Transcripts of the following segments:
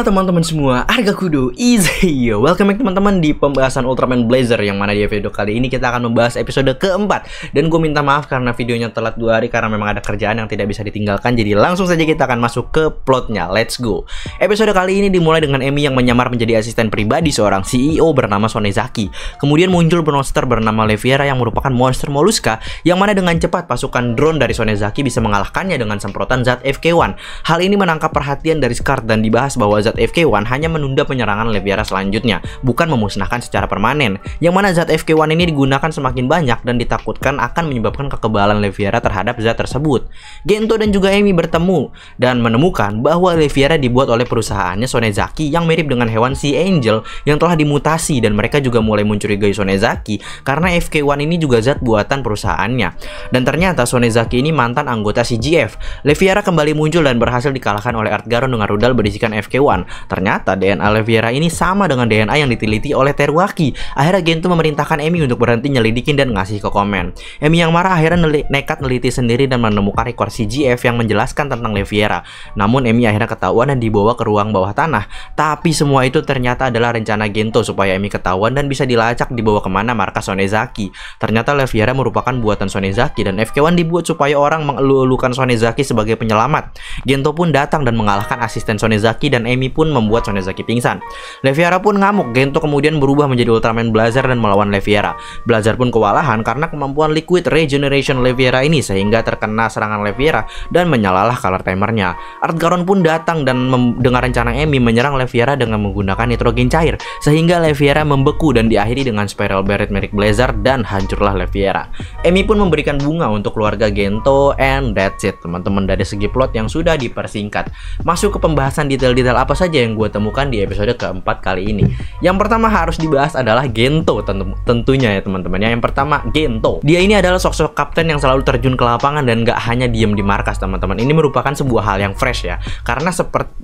Halo teman-teman semua, Arga Kudo is here. Welcome back teman-teman di pembahasan Ultraman Blazer, yang mana di video kali ini kita akan membahas episode keempat. Dan gue minta maaf karena videonya telat 2 hari karena memang ada kerjaan yang tidak bisa ditinggalkan. Jadi langsung saja kita akan masuk ke plotnya, let's go. Episode kali ini dimulai dengan Emi yang menyamar menjadi asisten pribadi seorang CEO bernama Sonezaki. Kemudian muncul monster bernama Leviera yang merupakan monster moluska, yang mana dengan cepat pasukan drone dari Sonezaki bisa mengalahkannya dengan semprotan zat FK1. Hal ini menangkap perhatian dari Scar dan dibahas bahwa zat FK1 hanya menunda penyerangan Leviera selanjutnya, bukan memusnahkan secara permanen. Yang mana zat FK1 ini digunakan semakin banyak dan ditakutkan akan menyebabkan kekebalan Leviera terhadap zat tersebut. Gento dan juga Emi bertemu dan menemukan bahwa Leviera dibuat oleh perusahaannya Sonezaki yang mirip dengan hewan Sea Angel yang telah dimutasi, dan mereka juga mulai mencurigai Sonezaki karena FK1 ini juga zat buatan perusahaannya. Dan ternyata Sonezaki ini mantan anggota CGF. Leviera kembali muncul dan berhasil dikalahkan oleh Artgaron dengan rudal berisikan FK1. Ternyata DNA Leviera ini sama dengan DNA yang diteliti oleh Teruaki. Akhirnya Gento memerintahkan Emi untuk berhenti nyelidikin dan ngasih ke komen. Emi yang marah akhirnya nekat neliti sendiri dan menemukan rekor CGF yang menjelaskan tentang Leviera. Namun Emi akhirnya ketahuan dan dibawa ke ruang bawah tanah. Tapi semua itu ternyata adalah rencana Gento supaya Emi ketahuan dan bisa dilacak dibawa kemana markas Sonezaki. Ternyata Leviera merupakan buatan Sonezaki dan FK1 dibuat supaya orang mengelu-elukan Sonezaki sebagai penyelamat. Gento pun datang dan mengalahkan asisten Sonezaki dan Emi pun membuat Sonezaki pingsan. Leviera pun ngamuk. Gento kemudian berubah menjadi Ultraman Blazer dan melawan Leviera. Blazer pun kewalahan karena kemampuan Liquid Regeneration Leviera ini, sehingga terkena serangan Leviera dan menyalalah color timernya. Artgaron pun datang dan mendengar rencana Emi menyerang Leviera dengan menggunakan nitrogen cair, sehingga Leviera membeku dan diakhiri dengan Spiral Barret milik Blazer dan hancurlah Leviera. Emi pun memberikan bunga untuk keluarga Gento, and that's it teman-teman dari segi plot yang sudah dipersingkat. Masuk ke pembahasan detail-detail apa saja yang gue temukan di episode keempat kali ini. Yang pertama harus dibahas adalah Gento tentunya ya teman-teman. Yang pertama Gento, dia ini adalah sosok kapten yang selalu terjun ke lapangan dan gak hanya diem di markas teman-teman. Ini merupakan sebuah hal yang fresh ya, karena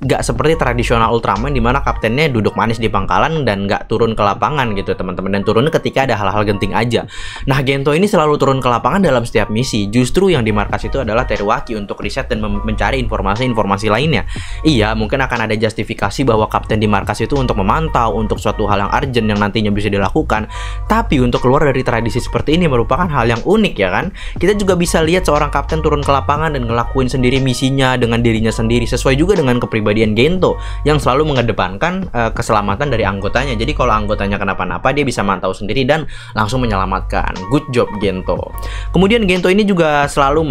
gak seperti tradisional Ultraman dimana kaptennya duduk manis di pangkalan dan gak turun ke lapangan gitu teman-teman, dan turun ketika ada hal-hal genting aja. Nah Gento ini selalu turun ke lapangan dalam setiap misi. Justru yang di markas itu adalah Teruaki untuk riset dan mencari informasi-informasi lainnya. Iya, mungkin akan ada justifikasi bahwa kapten di markas itu untuk memantau, untuk suatu hal yang urgent yang nantinya bisa dilakukan. Tapi untuk keluar dari tradisi seperti ini merupakan hal yang unik ya kan. Kita juga bisa lihat seorang kapten turun ke lapangan dan ngelakuin sendiri misinya dengan dirinya sendiri, sesuai juga dengan kepribadian Gento yang selalu mengedepankan keselamatan dari anggotanya. Jadi kalau anggotanya kenapa-napa dia bisa mantau sendiri dan langsung menyelamatkan. Good job Gento. Kemudian Gento ini juga selalu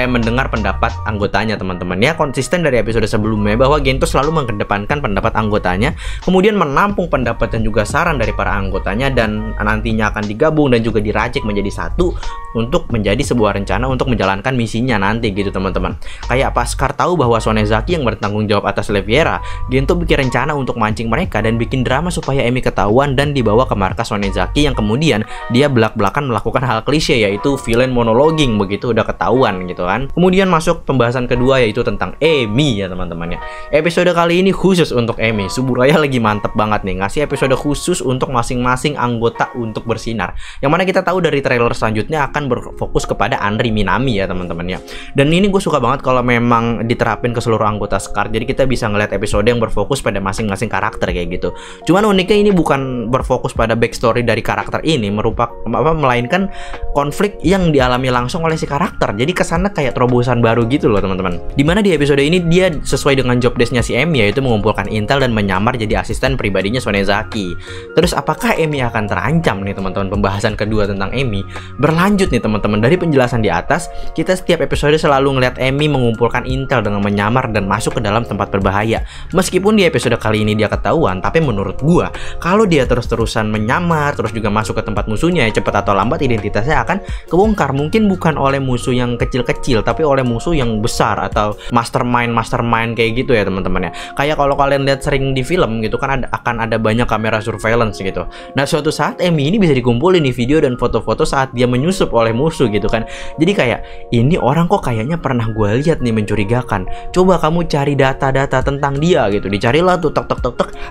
mendengar pendapat anggotanya teman-teman ya, konsisten dari episode sebelumnya bahwa Gento selalu mengedepankan pendapat anggotanya, kemudian menampung pendapat dan juga saran dari para anggotanya, dan nantinya akan digabung dan juga diracik menjadi satu untuk menjadi sebuah rencana untuk menjalankan misinya nanti gitu teman-teman. Kayak pas Scar tahu bahwa Sonezaki yang bertanggung jawab atas Leviera, Gento bikin rencana untuk mancing mereka dan bikin drama supaya Emi ketahuan dan dibawa ke markas Sonezaki, yang kemudian dia belak-belakan melakukan hal klise yaitu villain monologing begitu udah ketahuan gitu kan. Kemudian masuk pembahasan kedua yaitu tentang Emi ya teman-teman ya. Episode kali ini khusus untuk Emi. Suburaya lagi mantep banget nih ngasih episode khusus untuk masing-masing anggota untuk bersinar. Yang mana kita tahu dari trailer selanjutnya akan berfokus kepada Anri Minami ya teman-teman ya. Dan ini gue suka banget kalau memang diterapin ke seluruh anggota Scar. Jadi kita bisa ngeliat episode yang berfokus pada masing-masing karakter kayak gitu. Cuman uniknya ini bukan berfokus pada backstory dari karakter ini, melainkan konflik yang dialami langsung oleh si karakter. Jadi kesana kayak terobosan baru gitu loh teman-teman. Dimana di episode ini dia sesuai dengan job desk-nya si Emi, yaitu mengumpulkan intel dan menyamar jadi asisten pribadinya Sonezaki. Terus apakah Emi akan terancam nih teman-teman? Pembahasan kedua tentang Emi berlanjut nih teman-teman. Dari penjelasan di atas, kita setiap episode selalu ngeliat Emi mengumpulkan intel dengan menyamar dan masuk ke dalam tempat berbahaya. Meskipun di episode kali ini dia ketahuan, tapi menurut gua kalau dia terus-terusan menyamar terus juga masuk ke tempat musuhnya, ya cepat atau lambat identitasnya akan kebongkar. Mungkin bukan oleh musuh yang kecil-kecil, tapi oleh musuh yang besar atau mastermind kayak gitu ya teman-teman ya. Kayak kalau kalian lihat sering di film gitu kan akan ada banyak kamera surveillance gitu. Nah suatu saat Emi ini bisa dikumpulin di video dan foto-foto saat dia menyusup oleh musuh gitu kan. Jadi kayak ini orang kok kayaknya pernah gue lihat nih mencurigakan. Coba kamu cari data-data tentang dia gitu. Dicarilah tuh tek.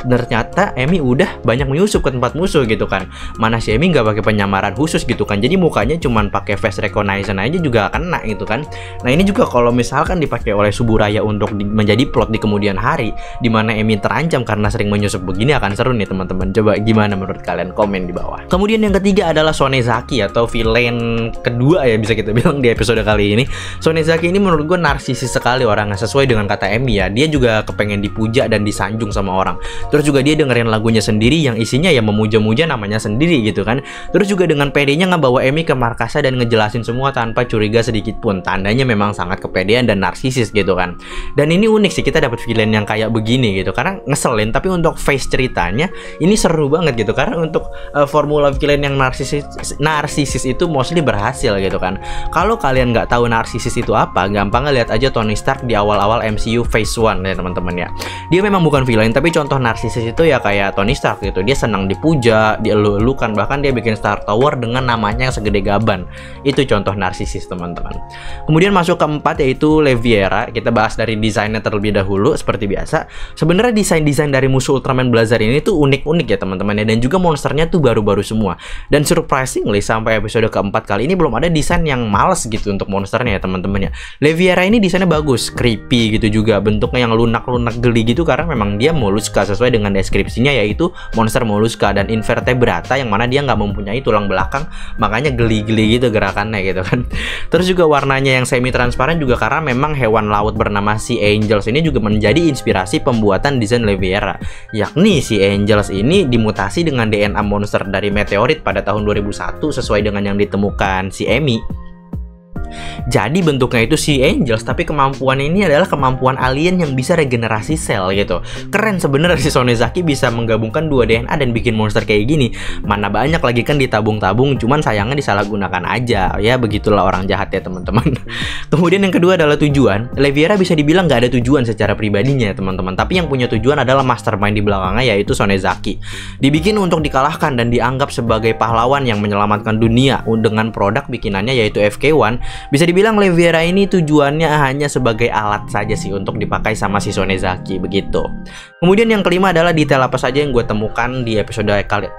Ternyata Emi udah banyak menyusup ke tempat musuh gitu kan. Mana si Emi nggak pakai penyamaran khusus gitu kan. Jadi mukanya cuman pakai face recognition aja juga kena gitu kan. Nah ini juga kalau misalkan dipakai oleh Suburaya untuk menjadi plot di kemudian hari, dimana Emi terancam karena sering menyusup begini akan seru nih teman-teman. Coba gimana menurut kalian, komen di bawah. Kemudian yang ketiga adalah Sonezaki atau villain kedua ya bisa kita bilang di episode kali ini. Sonezaki ini menurut gue narsisis sekali orangnya, sesuai dengan kata Emi ya. Dia juga kepengen dipuja dan disanjung sama orang. Terus juga dia dengerin lagunya sendiri yang isinya ya memuja-muja namanya sendiri gitu kan. Terus juga dengan pedenya ngebawa Emi ke markasnya dan ngejelasin semua tanpa curiga sedikit pun. Tandanya memang sangat kepedean dan narsisis gitu kan. Dan ini unik sih, kita dapat villain yang kayak begini gitu, karena ngeselin tapi untuk face ceritanya ini seru banget gitu. Karena untuk formula villain yang narsisis itu mostly berhasil gitu kan. Kalau kalian nggak tahu narsisis itu apa, gampang lihat aja Tony Stark di awal-awal MCU Phase 1 ya teman-teman ya. Dia memang bukan villain, tapi contoh narsisis itu ya kayak Tony Stark gitu. Dia senang dipuja, dielu-elukan, bahkan dia bikin Stark Tower dengan namanya yang segede gaban. Itu contoh narsisis teman-teman. Kemudian masuk keempat yaitu Leviera. Kita bahas dari desainnya terlebih dahulu seperti biasa. Sebenarnya desain-desain dari musuh Ultraman Blazar ini tuh unik-unik ya teman-teman ya, dan juga monsternya tuh baru-baru semua. Dan surprisingly sampai episode keempat kali ini belum ada desain yang males gitu untuk monsternya ya teman-teman ya. Leviera ini desainnya bagus, creepy gitu juga, bentuknya yang lunak-lunak geli gitu karena memang dia moluska sesuai dengan deskripsinya, yaitu monster moluska dan invertebrata yang mana dia nggak mempunyai tulang belakang, makanya geli-geli gitu gerakannya gitu kan. Terus juga warnanya yang semi transparan juga karena memang hewan laut bernama Sea Angels ini juga menjadi inspirasi pembuatan desain Leviera, yakni Sea Angels ini dimutasi dengan DNA monster dari meteorit pada tahun 2001 sesuai dengan yang ditemukan si Emi. Jadi bentuknya itu Sea Angels, tapi kemampuannya ini adalah kemampuan alien yang bisa regenerasi sel gitu. Keren sebenarnya si Sonezaki bisa menggabungkan dua DNA dan bikin monster kayak gini. Mana banyak lagi kan ditabung-tabung, cuman sayangnya disalahgunakan aja. Ya begitulah orang jahat ya teman-teman. Kemudian yang kedua adalah tujuan. Leviera bisa dibilang nggak ada tujuan secara pribadinya ya teman-teman, tapi yang punya tujuan adalah mastermind di belakangnya, yaitu Sonezaki. Dibikin untuk dikalahkan dan dianggap sebagai pahlawan yang menyelamatkan dunia dengan produk bikinannya yaitu FK1. Bisa dibilang Leviera ini tujuannya hanya sebagai alat saja sih untuk dipakai sama si Sonezaki begitu. Kemudian yang kelima adalah detail apa saja yang gue temukan di episode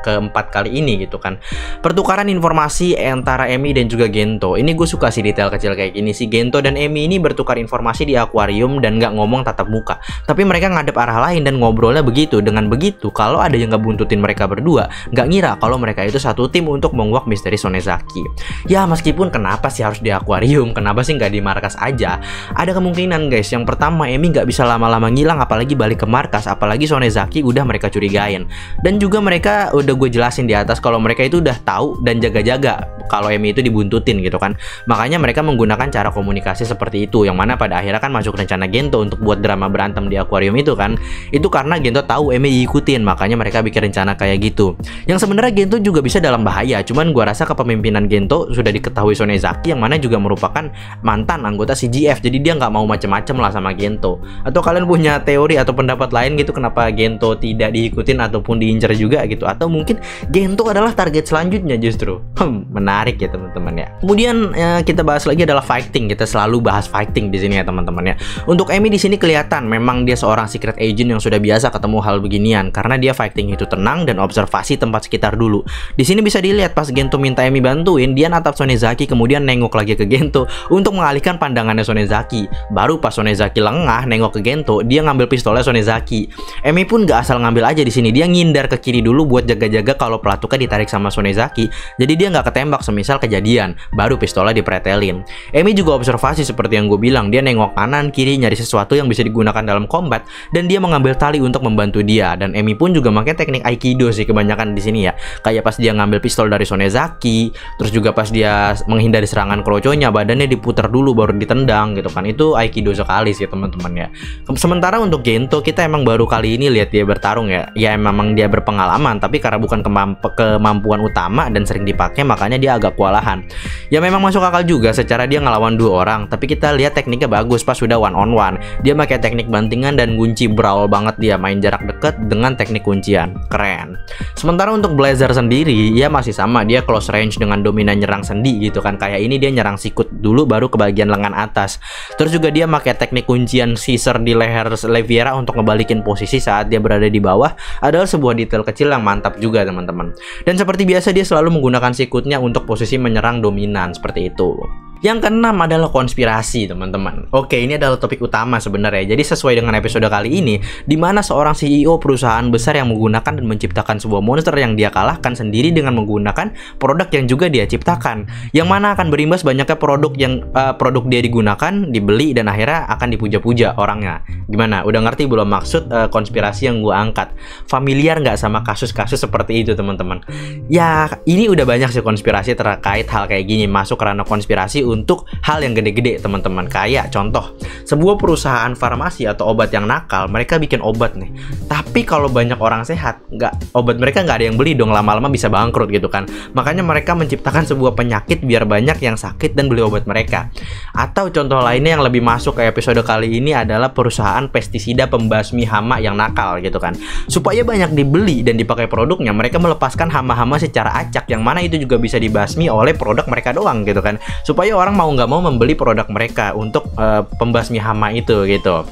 keempat kali ini gitu kan. Pertukaran informasi antara Emi dan juga Gento. Ini gue suka sih detail kecil kayak gini. Si Gento dan Emi ini bertukar informasi di akuarium dan nggak ngomong tatap muka, tapi mereka ngadep arah lain dan ngobrolnya begitu. Dengan begitu, kalau ada yang ngebuntutin mereka berdua, nggak ngira kalau mereka itu satu tim untuk menguak misteri Sonezaki. Ya meskipun kenapa sih harus di akuarium, kenapa sih nggak di markas aja? Ada kemungkinan guys. Yang pertama, Emi nggak bisa lama-lama ngilang, apalagi balik ke markas, apalagi Sonezaki udah mereka curigain. Dan juga mereka udah gue jelasin di atas kalau mereka itu udah tahu dan jaga-jaga kalau Emi itu dibuntutin gitu kan. Makanya mereka menggunakan cara komunikasi seperti itu, yang mana pada akhirnya kan masuk rencana Gento untuk buat drama berantem di akuarium itu kan. Itu karena Gento tahu Emi diikutin, makanya mereka bikin rencana kayak gitu. Yang sebenarnya Gento juga bisa dalam bahaya, cuman gua rasa kepemimpinan Gento sudah diketahui Sonezaki, yang mana juga merupakan mantan anggota CGF, jadi dia nggak mau macem-macem lah sama Gento. Atau kalian punya teori atau pendapat lain gitu kenapa Gento tidak diikutin ataupun diincar juga gitu? Atau mungkin Gento adalah target selanjutnya justru? Menarik ya teman-teman ya. Kemudian kita bahas lagi adalah fighting. Kita selalu bahas fighting di sini ya teman-teman ya. Untuk Emi di sini kelihatan memang dia seorang secret agent yang sudah biasa ketemu hal beginian, karena dia fighting itu tenang dan observasi tempat sekitar dulu. Di sini bisa dilihat pas Gento minta Emi bantuin, dia natap Sonezaki kemudian nengok lagi ke Gento untuk mengalihkan pandangannya Sonezaki. Baru pas Sonezaki lengah nengok ke Gento, dia ngambil pistolnya Sonezaki. Emi pun gak asal ngambil aja di sini, dia ngindar ke kiri dulu buat jaga-jaga kalau pelatuknya ditarik sama Sonezaki. Jadi dia nggak ketembak semisal kejadian, baru pistolnya dipretelin. Emi juga observasi seperti yang gue bilang, dia nengok kanan kiri nyari sesuatu yang bisa digunakan dalam combat, dan dia mengambil tali untuk membantu dia. Dan Emi pun juga pakai teknik Aikido sih kebanyakan di sini ya. Kayak pas dia ngambil pistol dari Sonezaki, terus juga pas dia menghindari serangan kroconya, badannya diputar dulu baru ditendang gitu kan. Itu Aikido sekali sih teman-teman ya. Sementara untuk Gento, kita emang baru kali ini lihat dia bertarung ya. Ya memang dia berpengalaman, tapi karena bukan kemampuan utama dan sering dipakai, makanya dia agak kewalahan. Ya memang masuk akal juga secara dia ngelawan dua orang, tapi kita lihat tekniknya bagus pas sudah one on one. Dia pakai teknik bantingan dan kunci brawl banget, dia main jarak dekat dengan teknik kuncian. Keren. Sementara untuk Blazar sendiri, ya masih sama, dia close range dengan dominan nyerang sendi gitu kan. Kayak ini dia nyerang sikut dulu baru ke bagian lengan atas. Terus juga dia pakai teknik kuncian scissor di leher Leviera untuk ngebalikin posisi saat dia berada di bawah. Adalah sebuah detail kecil yang mantap juga teman-teman. Dan seperti biasa dia selalu menggunakan sikutnya untuk posisi menyerang dominan seperti itu. Yang keenam adalah konspirasi, teman-teman. Oke, ini adalah topik utama sebenarnya. Jadi sesuai dengan episode kali ini, di mana seorang CEO perusahaan besar yang menggunakan dan menciptakan sebuah monster yang dia kalahkan sendiri dengan menggunakan produk yang juga dia ciptakan. Yang mana akan berimbas banyaknya produk dia digunakan, dibeli, dan akhirnya akan dipuja-puja orangnya. Gimana? Udah ngerti belum maksud konspirasi yang gue angkat? Familiar nggak sama kasus-kasus seperti itu, teman-teman? Ya, ini udah banyak sih konspirasi terkait hal kayak gini, masuk ranah konspirasi untuk hal yang gede-gede, teman-teman. Kayak contoh, sebuah perusahaan farmasi atau obat yang nakal, mereka bikin obat nih. Tapi kalau banyak orang sehat, obat mereka nggak ada yang beli dong, lama-lama bisa bangkrut gitu kan. Makanya mereka menciptakan sebuah penyakit biar banyak yang sakit dan beli obat mereka. Atau contoh lainnya yang lebih masuk ke episode kali ini adalah perusahaan pestisida pembasmi hama yang nakal gitu kan. Supaya banyak dibeli dan dipakai produknya, mereka melepaskan hama-hama secara acak, yang mana itu juga bisa dibasmi oleh produk mereka doang gitu kan. Supaya orang mau nggak mau membeli produk mereka untuk pembasmi hama itu gitu.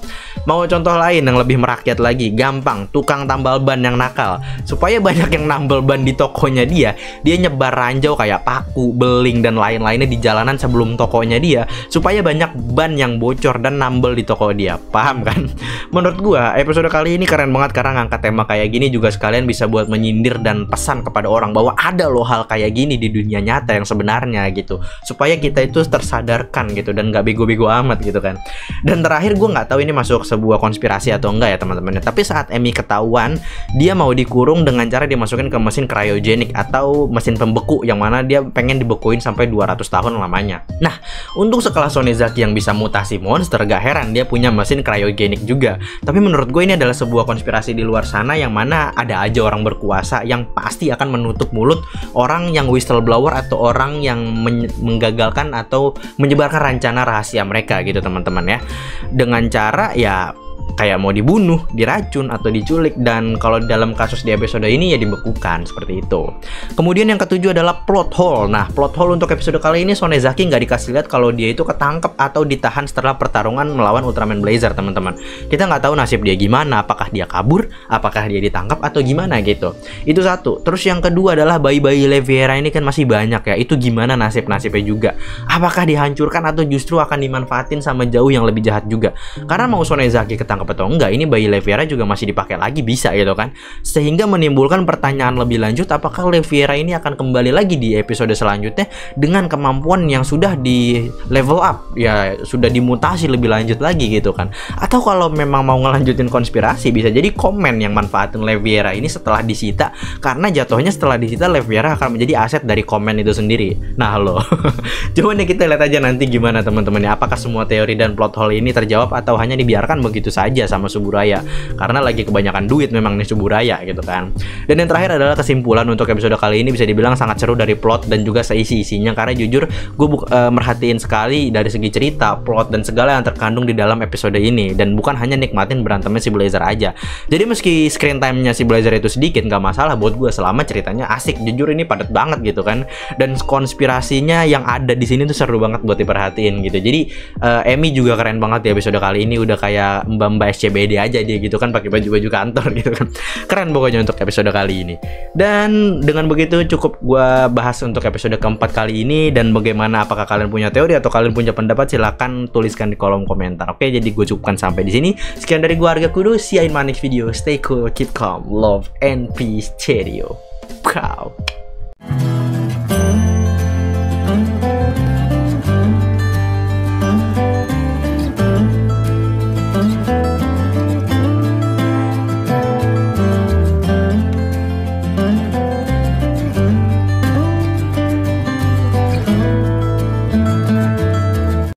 Mau contoh lain yang lebih merakyat lagi, gampang, tukang tambal ban yang nakal. Supaya banyak yang nambal ban di tokonya dia nyebar ranjau kayak paku, beling, dan lain-lainnya di jalanan sebelum tokonya dia, supaya banyak ban yang bocor dan nambel di toko dia. Paham kan? Menurut gua episode kali ini keren banget karena ngangkat tema kayak gini juga sekalian bisa buat menyindir dan pesan kepada orang bahwa ada loh hal kayak gini di dunia nyata yang sebenarnya gitu. Supaya kita itu tersadarkan gitu dan nggak bego-bego amat gitu kan. Dan terakhir, gue nggak tahu ini masuk sebuah konspirasi atau enggak ya teman-teman. Tapi saat Emi ketahuan dia mau dikurung dengan cara dimasukin ke mesin cryogenik atau mesin pembeku, yang mana dia pengen dibekuin sampai 200 tahun lamanya. Nah, untuk sekelas Sonezaki yang bisa mutasi monster, gak heran dia punya mesin cryogenik juga. Tapi menurut gue ini adalah sebuah konspirasi di luar sana, yang mana ada aja orang berkuasa yang pasti akan menutup mulut orang yang whistleblower atau orang yang menggagalkan atau menyebarkan rencana rahasia mereka gitu teman-teman ya, dengan cara ya kayak mau dibunuh, diracun, atau diculik. Dan kalau dalam kasus di episode ini ya dibekukan seperti itu. Kemudian yang ketujuh adalah plot hole. Nah, plot hole untuk episode kali ini Sonezaki nggak dikasih lihat kalau dia itu ketangkep atau ditahan setelah pertarungan melawan Ultraman Blazer, teman-teman. Kita nggak tahu nasib dia gimana, apakah dia kabur, apakah dia ditangkap, atau gimana gitu. Itu satu. Terus yang kedua adalah bayi-bayi Leviera ini kan masih banyak ya. Itu gimana nasibnya juga? Apakah dihancurkan atau justru akan dimanfaatin sama jauh yang lebih jahat juga? Karena mau Sonezaki ketangkep atau enggak, ini bayi Leviera juga masih dipakai lagi, bisa gitu kan. Sehingga menimbulkan pertanyaan lebih lanjut, apakah Leviera ini akan kembali lagi di episode selanjutnya dengan kemampuan yang sudah di level up, ya sudah dimutasi lebih lanjut lagi gitu kan. Atau kalau memang mau ngelanjutin konspirasi, bisa jadi komen yang manfaatin Leviera ini setelah disita, karena jatuhnya setelah disita Leviera akan menjadi aset dari komen itu sendiri. Nah lo cuman ya kita lihat aja nanti gimana teman-teman ya, apakah semua teori dan plot hole ini terjawab atau hanya dibiarkan begitu saja sama Suburaya, karena lagi kebanyakan duit memang nih Suburaya gitu kan. Dan yang terakhir adalah kesimpulan untuk episode kali ini, bisa dibilang sangat seru dari plot dan juga seisi-isinya, karena jujur gue merhatiin sekali dari segi cerita, plot, dan segala yang terkandung di dalam episode ini, dan bukan hanya nikmatin berantemnya si Blazer aja. Jadi meski screen time-nya si Blazer itu sedikit nggak masalah buat gue selama ceritanya asik. Jujur ini padat banget gitu kan, dan konspirasinya yang ada di sini tuh seru banget buat diperhatiin gitu. Jadi Emi juga keren banget di episode kali ini, udah kayak mbak SCBD aja dia gitu kan, pakai baju-baju kantor gitu kan. Keren pokoknya untuk episode kali ini. Dan dengan begitu cukup gua bahas untuk episode keempat kali ini. Dan bagaimana, apakah kalian punya teori atau kalian punya pendapat, silahkan tuliskan di kolom komentar. Oke, jadi gue cukupkan sampai di sini. Sekian dari gua, Arga Kudu. See you in my next video. Stay cool, keep calm, love and peace, cheerio. Ciao.